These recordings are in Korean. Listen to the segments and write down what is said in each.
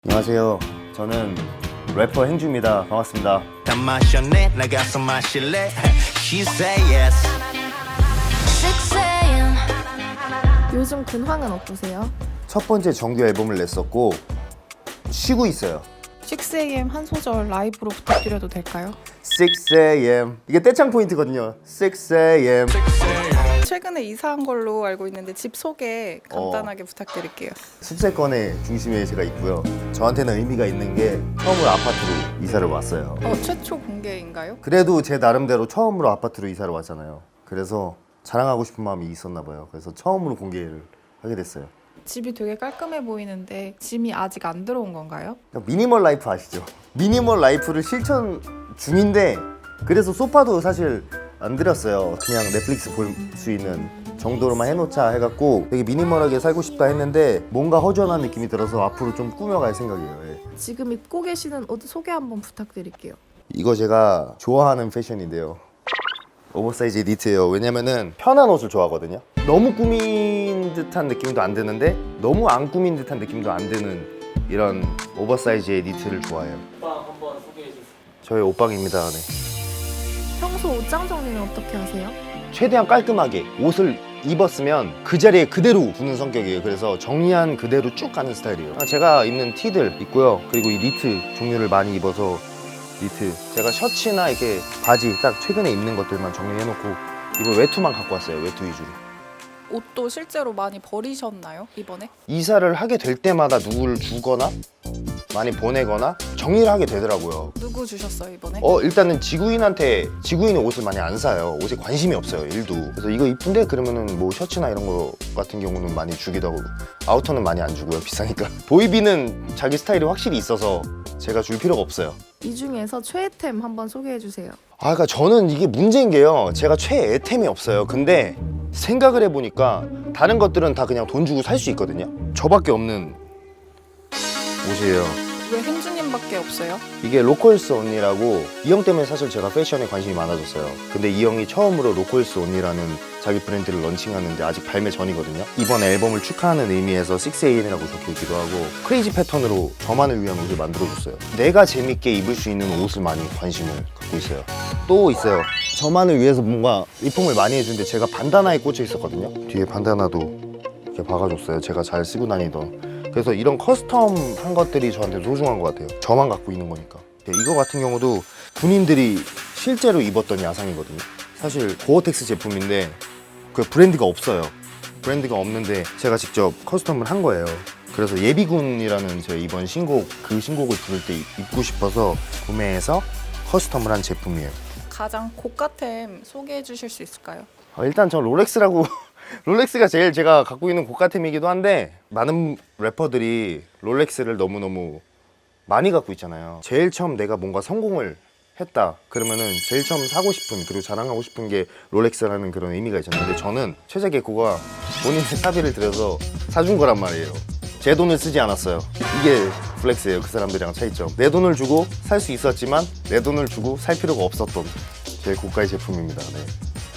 안녕하세요. 저는 래퍼 행주입니다. 반갑습니다. 요즘 근황은 어떠세요? 첫 번째 정규 앨범을 냈었고 쉬고 있어요. 6am 한 소절 라이브로 부탁드려도 될까요? 6am 이게 떼창 포인트거든요. 6am 최근에 이사한 걸로 알고 있는데 집 소개 간단하게 부탁드릴게요. 숲세권의 중심에 제가 있고요. 저한테는 의미가 있는 게 처음으로 아파트로 이사를 왔어요. 최초 공개인가요? 그래도 제 나름대로 처음으로 아파트로 이사를 왔잖아요. 그래서 자랑하고 싶은 마음이 있었나 봐요. 그래서 처음으로 공개를 하게 됐어요. 집이 되게 깔끔해 보이는데 짐이 아직 안 들어온 건가요? 미니멀 라이프 아시죠? 미니멀 라이프를 실천 중인데 그래서 소파도 사실 안 드렸어요. 그냥 넷플릭스 볼 수 있는 정도로만 해놓자 해갖고 되게 미니멀하게 살고 싶다 했는데 뭔가 허전한 느낌이 들어서 앞으로 좀 꾸며갈 생각이에요. 예. 지금 입고 계시는 옷 소개 한번 부탁드릴게요. 이거 제가 좋아하는 패션인데요. 오버사이즈 니트예요. 왜냐면은 편한 옷을 좋아하거든요. 너무 꾸민 듯한 느낌도 안 드는데 너무 안 꾸민 듯한 느낌도 안 드는 이런 오버사이즈의 니트를 좋아해요. 옷방 한번 소개해 주세요. 저의 옷방입니다. 네. 평소 옷장 정리는 어떻게 하세요? 최대한 깔끔하게 옷을 입었으면 그 자리에 그대로 두는 성격이에요. 그래서 정리한 그대로 쭉 가는 스타일이에요. 제가 입는 티들 있고요. 그리고 이 니트 종류를 많이 입어서 니트 제가 셔츠나 이렇게 바지 딱 최근에 입는 것들만 정리해놓고 이번 외투만 갖고 왔어요. 외투 위주로. 옷도 실제로 많이 버리셨나요, 이번에? 이사를 하게 될 때마다 누구를 주거나 많이 보내거나 정리를 하게 되더라고요. 누구 주셨어요, 이번에? 일단은 지구인은 옷을 많이 안 사요. 옷에 관심이 없어요, 일도. 그래서 이거 이쁜데 그러면은 뭐 셔츠나 이런 거 같은 경우는 많이 주기도 하고 아우터는 많이 안 주고요, 비싸니까. 보이비는 자기 스타일이 확실히 있어서 제가 줄 필요가 없어요. 이 중에서 최애템 한번 소개해 주세요. 그러니까 저는 이게 문제인 게요. 제가 최애템이 없어요. 근데 생각을 해보니까 다른 것들은 다 그냥 돈 주고 살 수 있거든요. 저밖에 없는 옷이에요. 왜 행주님밖에 없어요? 이게 로컬스 언니라고 이 형 때문에 사실 제가 패션에 관심이 많아졌어요. 근데 이 형이 처음으로 로컬스 언니라는 자기 브랜드를 런칭하는데 아직 발매 전이거든요. 이번 앨범을 축하하는 의미에서 6AM이라고 적혀있기도 하고 크레이지 패턴으로 저만을 위한 옷을 만들어줬어요. 내가 재밌게 입을 수 있는 옷을 많이 관심을 갖고 있어요. 또 있어요. 저만을 위해서 뭔가 리폼을 많이 해주는데 제가 반다나에 꽂혀 있었거든요. 뒤에 반다나도 이렇게 박아줬어요. 제가 잘 쓰고 다니던. 그래서 이런 커스텀한 것들이 저한테 소중한 것 같아요. 저만 갖고 있는 거니까. 이거 같은 경우도 군인들이 실제로 입었던 야상이거든요. 사실 고어텍스 제품인데 그 브랜드가 없어요. 브랜드가 없는데 제가 직접 커스텀을 한 거예요. 그래서 예비군이라는 제 이번 신곡, 그 신곡을 부를 때 입고 싶어서 구매해서 커스텀을 한 제품이에요. 가장 고가템 소개해 주실 수 있을까요? 일단 전 롤렉스라고 롤렉스가 제일 제가 갖고 있는 고가템이기도 한데 많은 래퍼들이 롤렉스를 너무너무 많이 갖고 있잖아요. 제일 처음 내가 뭔가 성공을 했다 그러면은 제일 처음 사고 싶은 그리고 자랑하고 싶은 게 롤렉스라는 그런 의미가 있잖아요. 근데 저는 최재개코가 본인의 사비를 들여서 사준 거란 말이에요. 제 돈을 쓰지 않았어요. 이게 플렉스예요. 그 사람들이랑 차이점. 내 돈을 주고 살 수 있었지만 내 돈을 주고 살 필요가 없었던 제일 고가의 제품입니다. 네.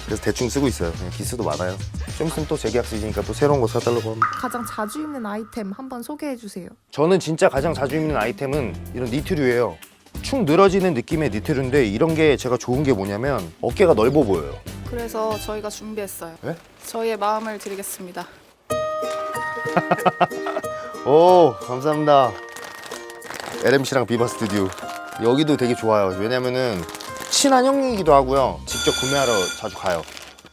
그래서 대충 쓰고 있어요. 그냥 기스도 많아요. 좀 있으면 또 재계약 시즌이니까 또 새로운 거 사달라고 합니다. 가장 자주 입는 아이템 한번 소개해 주세요. 저는 진짜 가장 자주 입는 아이템은 이런 니트류예요. 축 늘어지는 느낌의 니트류인데 이런 게 제가 좋은 게 뭐냐면 어깨가 넓어 보여요. 그래서 저희가 준비했어요. 네? 저희의 마음을 드리겠습니다. 오, 감사합니다. LMC랑 비바 스튜디오. 여기도 되게 좋아요. 왜냐면은 친한 형이기도 하고요. 직접 구매하러 자주 가요.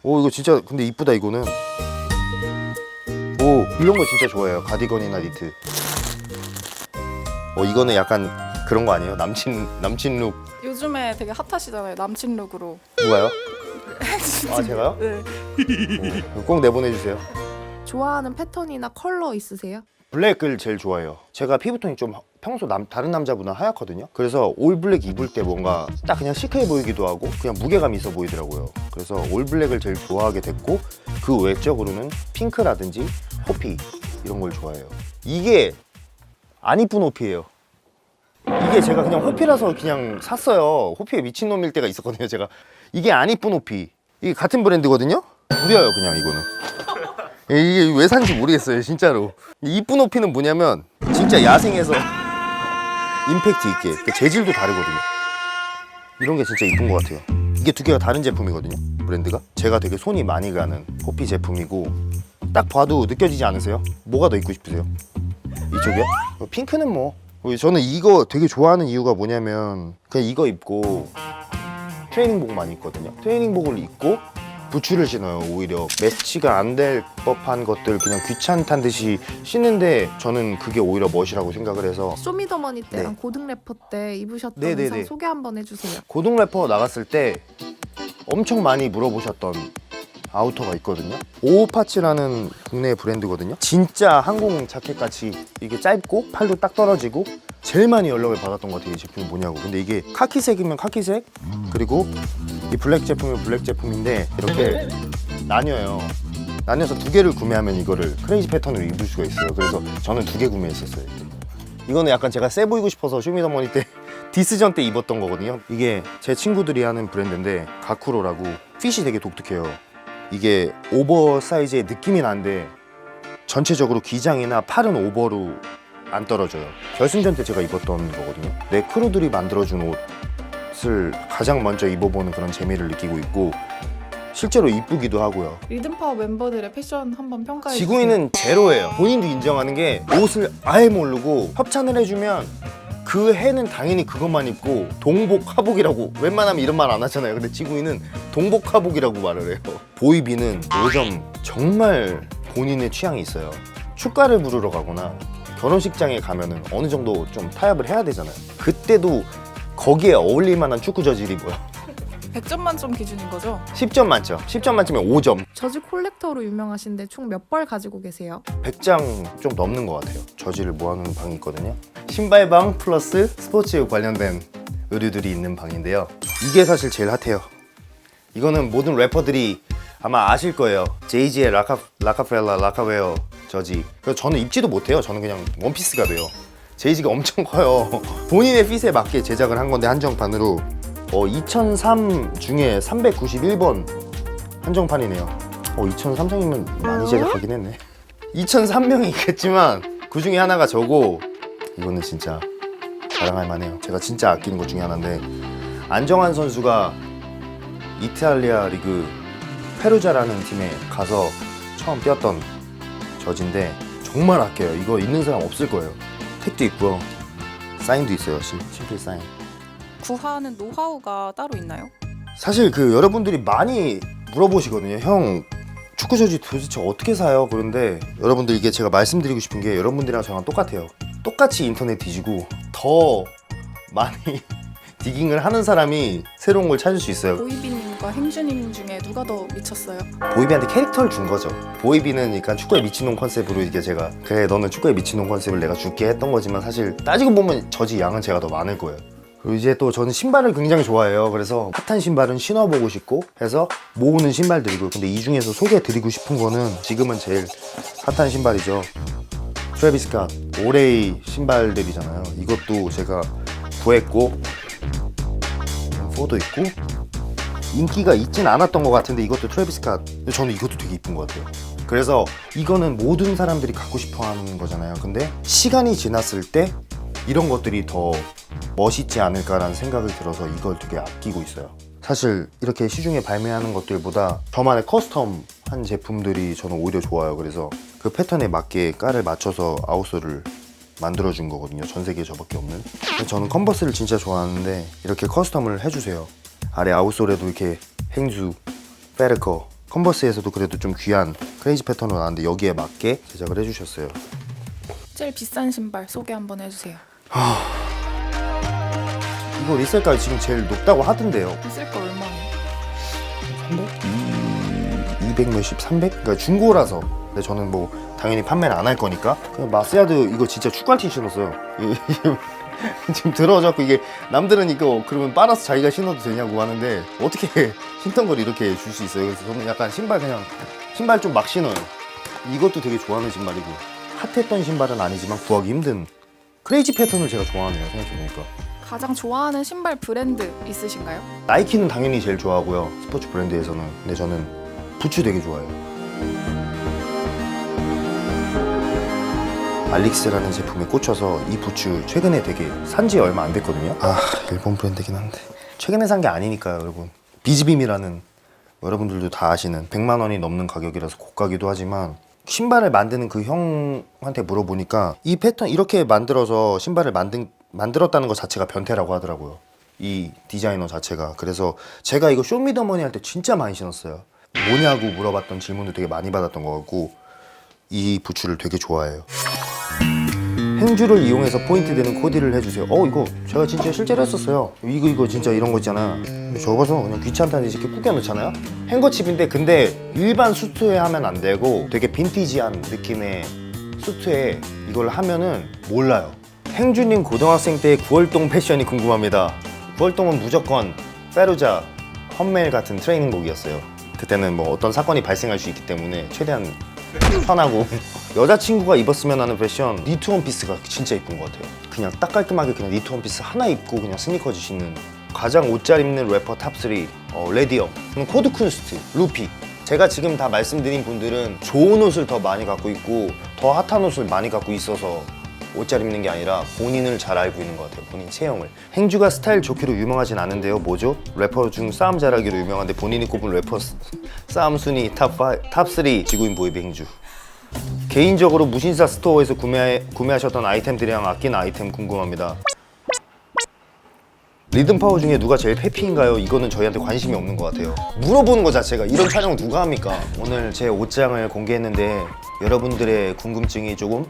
오, 이거 진짜 근데 이쁘다 이거는. 오, 이런 거 진짜 좋아해요. 가디건이나 니트. 이거는 약간 그런 거 아니에요? 남친 룩. 요즘에 되게 핫하시잖아요. 남친 룩으로. 누가요? 아, 제가요? 네. 꼭 내보내주세요. 좋아하는 패턴이나 컬러 있으세요? 블랙을 제일 좋아해요. 제가 피부톤이 좀 평소 다른 남자보다 하얗거든요. 그래서 올 블랙 입을 때 뭔가 딱 그냥 시크해 보이기도 하고 그냥 무게감 있어 보이더라고요. 그래서 올 블랙을 제일 좋아하게 됐고 그 외적으로는 핑크라든지 호피 이런 걸 좋아해요. 이게 안 이쁜 호피예요. 이게 제가 그냥 호피라서 그냥 샀어요. 호피에 미친놈일 때가 있었거든요. 제가 이게 안 이쁜 호피. 이게 같은 브랜드거든요. 무려요 그냥 이거는. 이게 왜 산지 모르겠어요 진짜로. 이쁜 호피는 뭐냐면 진짜 야생에서 임팩트 있게. 그 재질도 다르거든요. 이런 게 진짜 이쁜 것 같아요. 이게 두 개가 다른 제품이거든요, 브랜드가. 제가 되게 손이 많이 가는 호피 제품이고 딱 봐도 느껴지지 않으세요? 뭐가 더 입고 싶으세요? 이쪽이요? 핑크는 뭐 저는 이거 되게 좋아하는 이유가 뭐냐면 그냥 이거 입고 트레이닝복만 입거든요. 트레이닝복을 입고 부츠를 신어요. 오히려 매치가 안 될 법한 것들 그냥 귀찮다는 듯이 신는데 저는 그게 오히려 멋이라고 생각을 해서. 쇼미더머니 때랑 네. 고등 래퍼 때 입으셨던 네네네. 의상 소개 한번 해주세요. 고등 래퍼 나갔을 때 엄청 많이 물어보셨던 아우터가 있거든요. 오파치라는 국내 브랜드거든요. 진짜 항공 자켓 같이 이게 짧고 팔도 딱 떨어지고 제일 많이 연락을 받았던 것 같아요. 이 제품이 뭐냐고. 근데 이게 카키색이면 카키색, 그리고 이 블랙 제품이면 블랙 제품인데 이렇게 나뉘어요. 나뉘어서 두 개를 구매하면 이거를 크레이지 패턴으로 입을 수가 있어요. 그래서 저는 두 개 구매했었어요. 이거는 약간 제가 세 보이고 싶어서 쇼미더머니 때 디스전 때 입었던 거거든요. 이게 제 친구들이 하는 브랜드인데 가쿠로라고. 핏이 되게 독특해요. 이게 오버사이즈의 느낌이 나는데 전체적으로 기장이나 팔은 오버로 안 떨어져요. 결승전 때 제가 입었던 거거든요. 내 크루들이 만들어준 옷을 가장 먼저 입어보는 그런 재미를 느끼고 있고 실제로 이쁘기도 하고요. 리듬파워 멤버들의 패션 한번 평가해 주세요. 지구인은 제로예요. 본인도 인정하는 게 옷을 아예 모르고 협찬을 해주면 그 해는 당연히 그것만 입고 동복하복이라고 웬만하면 이런 말 안 하잖아요. 근데 지구인은 동복하복이라고 말을 해요. 보이비는 5점 정말 본인의 취향이 있어요. 축가를 부르러 가거나 결혼식장에 가면은 어느 정도 좀 타협을 해야 되잖아요. 그때도 거기에 어울릴 만한 축구 저질이 뭐야? 100점 만점 기준인 거죠? 10점 만점. 10점 만점에 5점. 저지 콜렉터로 유명하신데 총 몇 벌 가지고 계세요? 100장 좀 넘는 것 같아요. 저지를 모아놓는 방이 있거든요. 신발방 플러스 스포츠 관련된 의류들이 있는 방인데요. 이게 사실 제일 핫해요. 이거는 모든 래퍼들이 아마 아실 거예요. 제이지의 라카펠라 라카웨어 저지. 그래서 저는 입지도 못해요. 저는 그냥 원피스가 돼요. 제이지가 엄청 커요. 본인의 핏에 맞게 제작을 한 건데 한정판으로 2003 중에 391번 한정판이네요. 2003장이면 많이 제작하긴 했네. 2003명이 있겠지만 그 중에 하나가 저고 이거는 진짜 자랑할 만해요. 제가 진짜 아끼는 것 중에 하나인데 안정환 선수가 이탈리아 리그 페루자라는 팀에 가서 처음 뛰었던 저지인데 정말 아껴요. 이거 있는 사람 없을 거예요. 택도 있고요. 사인도 있어요. 심플 사인. 구하는 노하우가 따로 있나요? 사실 그 여러분들이 많이 물어보시거든요. 형 축구 저지 도대체 어떻게 사요? 그런데 여러분들 이게 제가 말씀드리고 싶은 게 여러분들이랑 저랑 똑같아요. 똑같이 인터넷 뒤지고 더 많이 디깅을 하는 사람이 새로운 걸 찾을 수 있어요. 보이비님과 행주님 중에 누가 더 미쳤어요? 보이비한테 캐릭터를 준 거죠. 보이비는 그러니까 축구에 미친놈 컨셉으로 이게 제가 그래 너는 축구에 미친놈 컨셉을 내가 줄게 했던 거지만 사실 따지고 보면 저지 양은 제가 더 많을 거예요. 그리고 이제 또 저는 신발을 굉장히 좋아해요. 그래서 핫한 신발은 신어보고 싶고 해서 모으는 신발들이고, 근데 이 중에서 소개해드리고 싶은 거는 지금은 제일 핫한 신발이죠. 트래비스 스캇 오레이 신발들이잖아요. 이것도 제가 구했고 4도 있고 인기가 있진 않았던 것 같은데 이것도 트래비스 스캇. 저는 이것도 되게 이쁜 것 같아요. 그래서 이거는 모든 사람들이 갖고 싶어 하는 거잖아요. 근데 시간이 지났을 때 이런 것들이 더 멋있지 않을까라는 생각이 들어서 이걸 되게 아끼고 있어요. 사실 이렇게 시중에 발매하는 것들보다 저만의 커스텀한 제품들이 저는 오히려 좋아요. 그래서 그 패턴에 맞게 깔을 맞춰서 아웃솔을 만들어준 거거든요. 전 세계에 저밖에 없는. 저는 컨버스를 진짜 좋아하는데 이렇게 커스텀을 해주세요. 아래 아웃솔에도 이렇게 행주, 페르커, 컨버스에서도 그래도 좀 귀한 크레이지 패턴으로 나왔는데 여기에 맞게 제작을 해주셨어요. 제일 비싼 신발 소개 한번 해주세요. 이거 리셀가 지금 제일 높다고 하던데요. 있을 거 얼마예요? 300? 200 몇십? 300? 그러니까 중고라서. 근데 저는 뭐 당연히 판매를 안 할 거니까 그냥 마스야드 이거 진짜 축구할 티 신었어요. 지금 들어져갖고 이게 남들은 이거 그러면 빨아서 자기가 신어도 되냐고 하는데 어떻게 신던 걸 이렇게 줄 수 있어요. 그래서 저는 약간 신발 좀 막 신어요. 이것도 되게 좋아하는 신발이고 핫했던 신발은 아니지만 구하기 힘든 크레이지 패턴을 제가 좋아하네요. 생각해보니까. 가장 좋아하는 신발 브랜드 있으신가요? 나이키는 당연히 제일 좋아하고요. 스포츠 브랜드에서는. 근데 저는 부츠 되게 좋아해요. 알릭스라는 제품에 꽂혀서 이 부츠 최근에 되게 산지 얼마 안 됐거든요. 아, 일본 브랜드긴 한데 최근에 산 게 아니니까요, 여러분. 비즈빔이라는 여러분들도 다 아시는 100만 원이 넘는 가격이라서 고가기도 하지만 신발을 만드는 그 형한테 물어보니까 이 패턴 이렇게 만들어서 신발을 만들었다는 것 자체가 변태라고 하더라고요. 이 디자이너 자체가. 그래서 제가 이거 쇼미더머니 할 때 진짜 많이 신었어요. 뭐냐고 물어봤던 질문도 되게 많이 받았던 것 같고 이 부츠를 되게 좋아해요. 행주를 이용해서 포인트 되는 코디를 해주세요. 이거 제가 진짜 실제로 했었어요. 이거 진짜 이런 거 있잖아. 접어서 그냥 귀찮다는 듯이 이렇게 꾸겨 놓잖아요. 행거칩인데 근데 일반 수트에 하면 안 되고 되게 빈티지한 느낌의 수트에 이걸 하면은 몰라요. 행주님 고등학생 때의 구월동 패션이 궁금합니다. 구월동은 무조건 페루자, 험멜 같은 트레이닝복이었어요. 그때는 뭐 어떤 사건이 발생할 수 있기 때문에 최대한 편하고 여자친구가 입었으면 하는 패션 니트 원피스가 진짜 이쁜 것 같아요. 그냥 딱 깔끔하게 그냥 니트 원피스 하나 입고 그냥 스니커즈 신는. 가장 옷 잘 입는 래퍼 탑3 레디엄, 코드 쿤스트, 루피. 제가 지금 다 말씀드린 분들은 좋은 옷을 더 많이 갖고 있고 더 핫한 옷을 많이 갖고 있어서 옷 잘 입는 게 아니라 본인을 잘 알고 있는 것 같아요. 본인 체형을. 행주가 스타일 좋기로 유명하진 않은데요. 뭐죠? 래퍼 중 싸움 잘하기로 유명한데 본인이 꼽은 래퍼 싸움 순위 탑3 지구인 보이비 행주. 개인적으로 무신사 스토어에서 구매하셨던 아이템들이랑 아끼는 아이템 궁금합니다. 리듬 파워 중에 누가 제일 페피인가요? 이거는 저희한테 관심이 없는 것 같아요. 물어보는 것 자체가 이런 촬영 누가 합니까? 오늘 제 옷장을 공개했는데 여러분들의 궁금증이 조금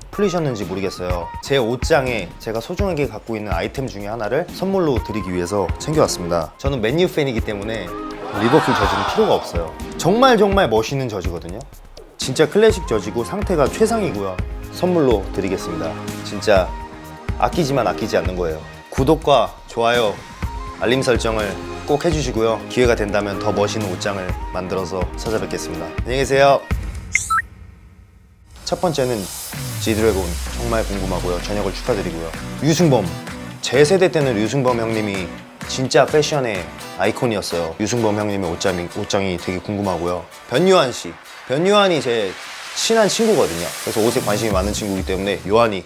풀리셨는지 모르겠어요. 제 옷장에 제가 소중하게 갖고 있는 아이템 중에 하나를 선물로 드리기 위해서 챙겨왔습니다. 저는 맨유 팬이기 때문에 리버풀 저지는 필요가 없어요. 정말 멋있는 저지거든요. 진짜 클래식 저지고 상태가 최상이고요. 선물로 드리겠습니다. 진짜 아끼지만 아끼지 않는 거예요. 구독과 좋아요, 알림 설정을 꼭 해주시고요. 기회가 된다면 더 멋있는 옷장을 만들어서 찾아뵙겠습니다. 안녕히 계세요. 첫 번째는 지드래곤 정말 궁금하고요. 전역을 축하드리고요. 유승범, 제 세대 때는 유승범 형님이 진짜 패션의 아이콘이었어요. 유승범 형님의 옷장이 되게 궁금하고요. 변요한 씨, 변요한이 제 친한 친구거든요. 그래서 옷에 관심이 많은 친구이기 때문에 요한이